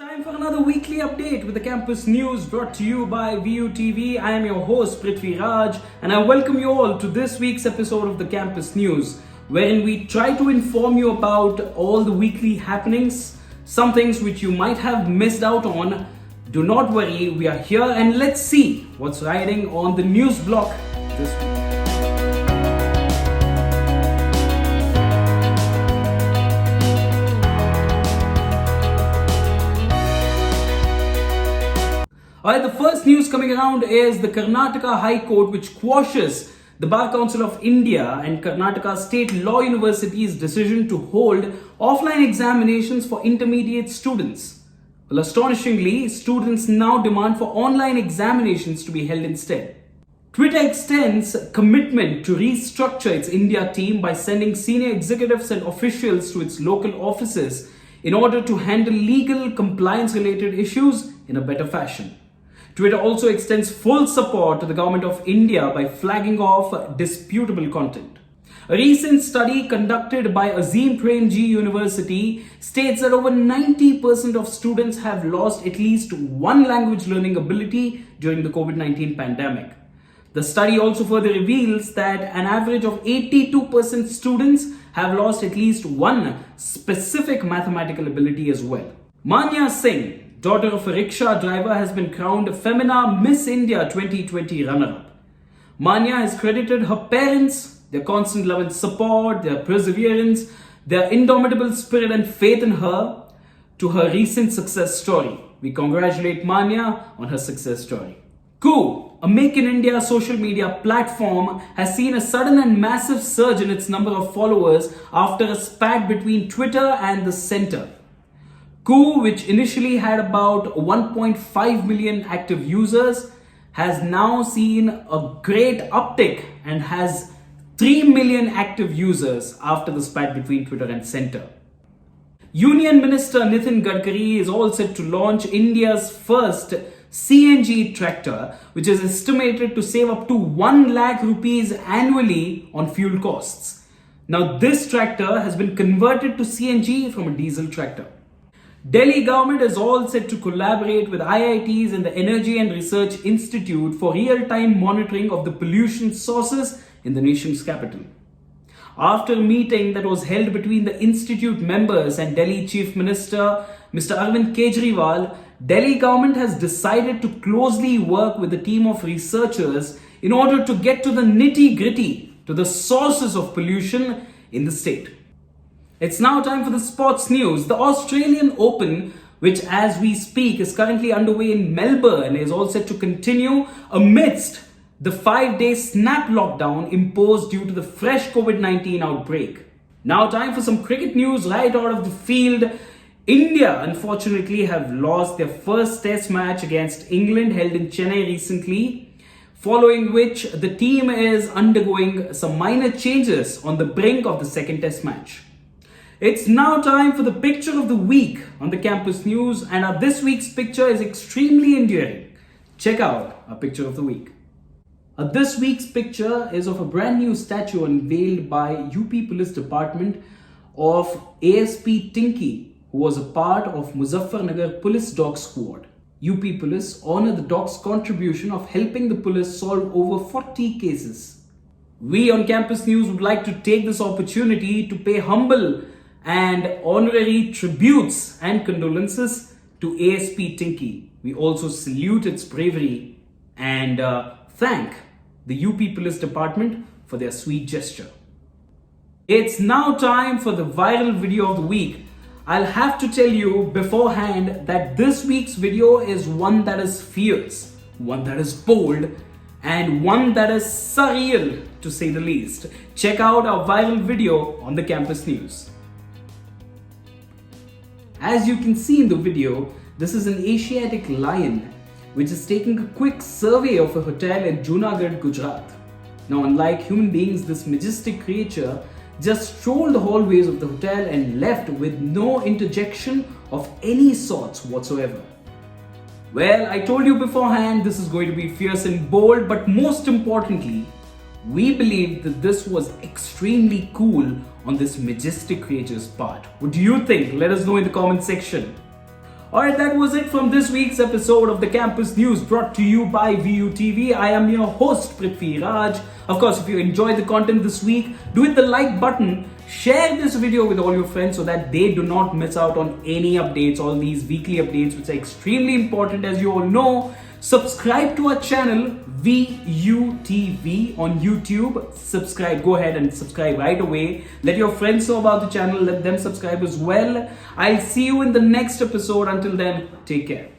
Time for another weekly update with the campus news brought to you by VUTV. I am your host Pruthviraj and I welcome you all to this week's episode of the campus news, wherein we try to inform you about all the weekly happenings, some things which you might have missed out on. Do not worry, we are here and let's see what's riding on the news block this week. Alright, the first news coming around is the Karnataka High Court, which quashes the Bar Council of India and Karnataka State Law University's decision to hold offline examinations for intermediate students. Well, astonishingly, students now demand for online examinations to be held instead. Twitter extends commitment to restructure its India team by sending senior executives and officials to its local offices in order to handle legal compliance-related issues in a better fashion. Twitter also extends full support to the government of India by flagging off disputable content. A recent study conducted by Azim Premji University states that over 90% of students have lost at least one language learning ability during the COVID-19 pandemic. The study also further reveals that an average of 82% students have lost at least one specific mathematical ability as well. Manya Singh, daughter of a rickshaw driver, has been crowned Femina Miss India 2020 runner-up. Manya has credited her parents, their constant love and support, their perseverance, their indomitable spirit and faith in her to her recent success story. We congratulate Manya on her success story. Koo, a Make in India social media platform, has seen a sudden and massive surge in its number of followers after a spat between Twitter and the centre. Koo, which initially had about 1.5 million active users, has now seen a great uptick and has 3 million active users after the spat between Twitter and centre. Union Minister Nitin Gadkari is all set to launch India's first CNG tractor, which is estimated to save up to 1 lakh rupees annually on fuel costs. Now, this tractor has been converted to CNG from a diesel tractor. Delhi government is all set to collaborate with IITs and the Energy and Research Institute for real-time monitoring of the pollution sources in the nation's capital. After a meeting that was held between the institute members and Delhi Chief Minister Mr. Arvind Kejriwal, Delhi government has decided to closely work with a team of researchers in order to get to the nitty-gritty, to the sources of pollution in the state. It's now time for the sports news. The Australian Open, which as we speak is currently underway in Melbourne, is all set to continue amidst the 5-day snap lockdown imposed due to the fresh COVID-19 outbreak. Now time for some cricket news right out of the field. India unfortunately have lost their first test match against England held in Chennai recently, following which the team is undergoing some minor changes on the brink of the second test match. It's now time for the picture of the week on the campus news, and this week's picture is extremely endearing. Check out our picture of the week. This week's picture is of a brand new statue unveiled by UP Police Department of ASP Tinky, who was a part of Muzaffarnagar Police Dog Squad. UP Police honor the dog's contribution of helping the police solve over 40 cases. We on Campus News would like to take this opportunity to pay humble and honorary tributes and condolences to ASP Tinky. We also salute its bravery and thank the UP Police Department for their sweet gesture. It's now time for the viral video of the week. I'll have to tell you beforehand that this week's video is one that is fierce, one that is bold, and one that is surreal to say the least. Check out our viral video on the Campus News. As you can see in the video, this is an Asiatic lion which is taking a quick survey of a hotel in Junagadh, Gujarat. Now, unlike human beings, this majestic creature just strolled the hallways of the hotel and left with no interjection of any sorts whatsoever. Well, I told you beforehand this is going to be fierce and bold, but most importantly, we believe that this was extremely cool on this majestic creature's part. What do you think? Let us know in the comment section. Alright, that was it from this week's episode of the Campus News brought to you by VUTV. I am your host, Pruthviraj. Of course, if you enjoyed the content this week, do hit the like button. Share this video with all your friends so that they do not miss out on any updates, all these weekly updates, which are extremely important, as you all know. Subscribe to our channel, VUTV, on YouTube. Subscribe. Go ahead and subscribe right away. Let your friends know about the channel. Let them subscribe as well. I'll see you in the next episode. Until then, take care.